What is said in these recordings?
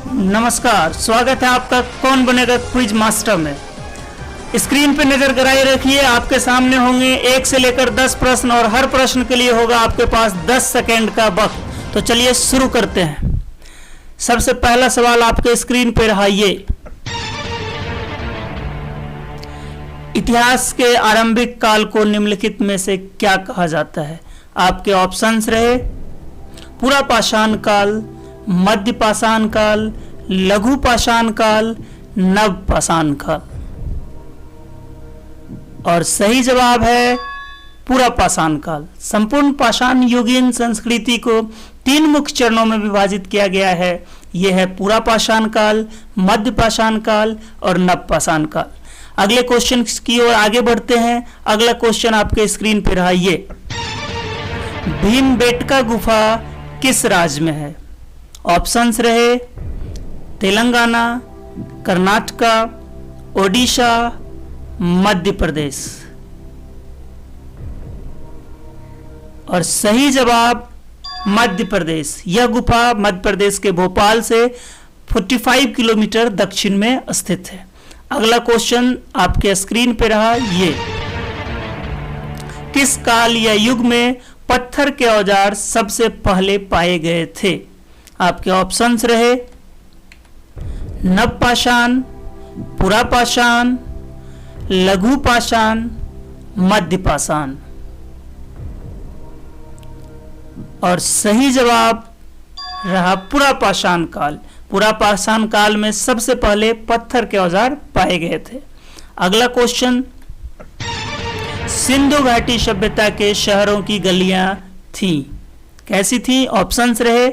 नमस्कार, स्वागत है आपका कौन बनेगा क्विज मास्टर में। स्क्रीन पे नजर कराए रखिए, आपके सामने होंगे 1 से लेकर 10 प्रश्न और हर प्रश्न के लिए होगा आपके पास 10 सेकंड का वक्त। तो चलिए शुरू करते हैं। सबसे पहला सवाल आपके स्क्रीन पे रहा ये, इतिहास के आरंभिक काल को निम्नलिखित में से क्या कहा जाता है। आपके ऑप्शंस रहे पूरा पाषाण काल, मध्य पाषाण काल, लघु पाषाण काल, नव पाषाण काल। और सही जवाब है पूरा पाषाण काल। संपूर्ण पाषाण युगीन संस्कृति को 3 मुख्य चरणों में विभाजित किया गया है। यह है पूरा पाषाण काल, मध्य पाषाण काल और नव पाषाण काल। अगले क्वेश्चन की ओर आगे बढ़ते हैं। अगला क्वेश्चन आपके स्क्रीन पर रहा ये, भीमबेटका गुफा किस राज्य में है। ऑप्शंस रहे तेलंगाना, कर्नाटका, ओडिशा, मध्य प्रदेश। और सही जवाब मध्य प्रदेश। यह गुफा मध्य प्रदेश के भोपाल से 45 किलोमीटर दक्षिण में स्थित है। अगला क्वेश्चन आपके स्क्रीन पे रहा ये, किस काल या युग में पत्थर के औजार सबसे पहले पाए गए थे। आपके ऑप्शंस रहे नव पाषाण, पूरा पाषाण, लघु पाषाण, मध्य पाषाण। और सही जवाब रहा पूरा पाषाण काल। पूरा पाषाण काल में सबसे पहले पत्थर के औजार पाए गए थे। अगला क्वेश्चन, सिंधु घाटी सभ्यता के शहरों की गलियां थीं, कैसी थीं। ऑप्शंस रहे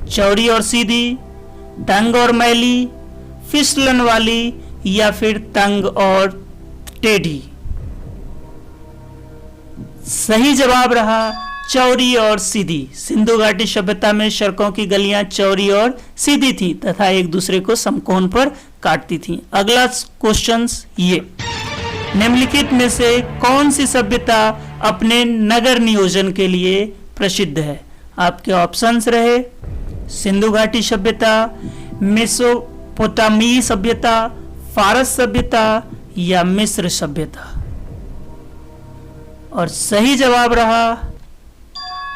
चौड़ी और सीधी, तंग और मैली, फिसलन वाली या फिर तंग और टेढ़ी। सही जवाब रहा चौड़ी और सीधी। सिंधु घाटी सभ्यता में सड़कों की गलियां चौड़ी और सीधी थी तथा एक दूसरे को समकोण पर काटती थी। अगला क्वेश्चन ये, निम्नलिखित में से कौन सी सभ्यता अपने नगर नियोजन के लिए प्रसिद्ध है। आपके ऑप्शंस रहे सिंधु घाटी सभ्यता, मेसोपोटामी सभ्यता, फारस सभ्यता या मिस्र सभ्यता। और सही जवाब रहा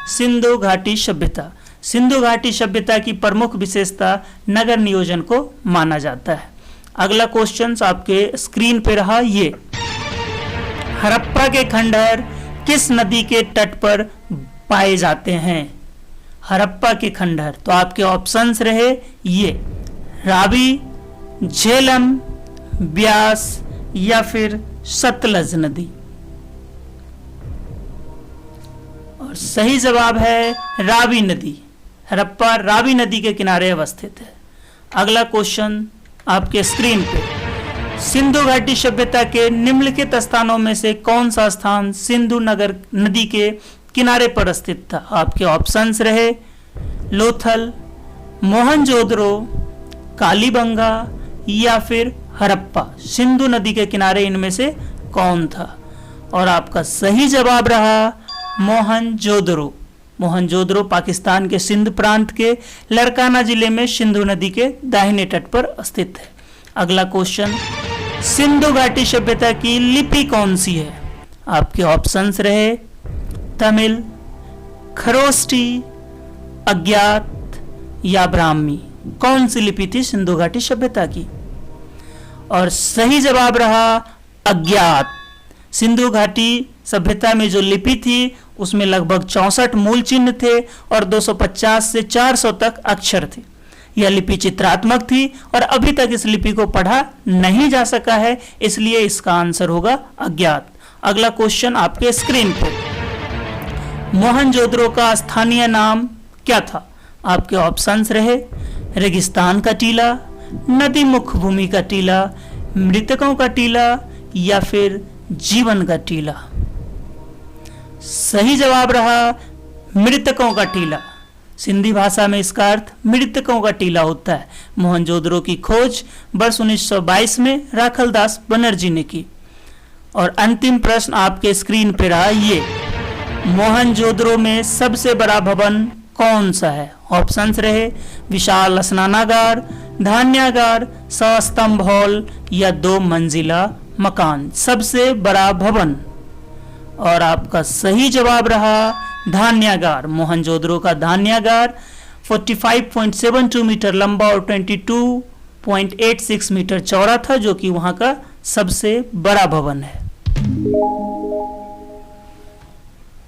सिंधु घाटी सभ्यता। सिंधु घाटी सभ्यता की प्रमुख विशेषता नगर नियोजन को माना जाता है। अगला क्वेश्चन आपके स्क्रीन पे रहा ये, हड़प्पा के खंडहर किस नदी के तट पर पाए जाते हैं। हड़प्पा के खंडहर। तो आपके ऑप्शंस रहे ये रावी, झेलम, ब्यास या फिर सतलज नदी। और सही जवाब है रावी नदी। हड़प्पा रावी नदी के किनारे अवस्थित है। अगला क्वेश्चन आपके स्क्रीन पे, सिंधु घाटी सभ्यता के निम्नलिखित स्थानों में से कौन सा स्थान सिंधु नगर नदी के किनारे पर स्थित था। आपके ऑप्शंस रहे लोथल, मोहनजोदड़ो, कालीबंगा या फिर हड़प्पा। सिंधु नदी के किनारे इनमें से कौन था। और आपका सही जवाब रहा मोहनजोदड़ो। मोहनजोदड़ो पाकिस्तान के सिंध प्रांत के लड़काना जिले में सिंधु नदी के दाहिने तट पर स्थित है। अगला क्वेश्चन, सिंधु घाटी सभ्यता की लिपि कौन सी है। आपके ऑप्शंस रहे तमिल, खरोष्टी, अज्ञात या ब्राह्मी। कौन सी लिपि थी सिंधु घाटी सभ्यता की। और सही जवाब रहा अज्ञात। सिंधु घाटी सभ्यता में जो लिपि थी उसमें लगभग 64 मूल चिन्ह थे और 250 से 400 तक अक्षर थे। यह लिपि चित्रात्मक थी और अभी तक इस लिपि को पढ़ा नहीं जा सका है, इसलिए इसका आंसर होगा अज्ञात। अगला क्वेश्चन आपके स्क्रीन पर, मोहनजोदड़ो का स्थानीय नाम क्या था। आपके ऑप्शंस रहे रेगिस्तान का टीला, नदी मुख भूमि का टीला, मृतकों का टीला या फिर जीवन का टीला। सही जवाब रहा मृतकों का टीला। सिंधी भाषा में इसका अर्थ मृतकों का टीला होता है। मोहनजोदड़ो की खोज वर्ष 1922 में राखलदास बनर्जी ने की। और अंतिम प्रश्न आपके स्क्रीन पे रहा ये, मोहनजोदड़ो में सबसे बड़ा भवन कौन सा है? ऑप्शंस रहे विशाल स्नानागार, धान्यागार, सस्तंभ हॉल या 2 मंजिला मकान, सबसे बड़ा भवन। और आपका सही जवाब रहा धान्यागार। मोहनजोदड़ो का धान्यागार 45.72 मीटर लंबा और 22.86 मीटर चौड़ा था, जो कि वहां का सबसे बड़ा भवन है।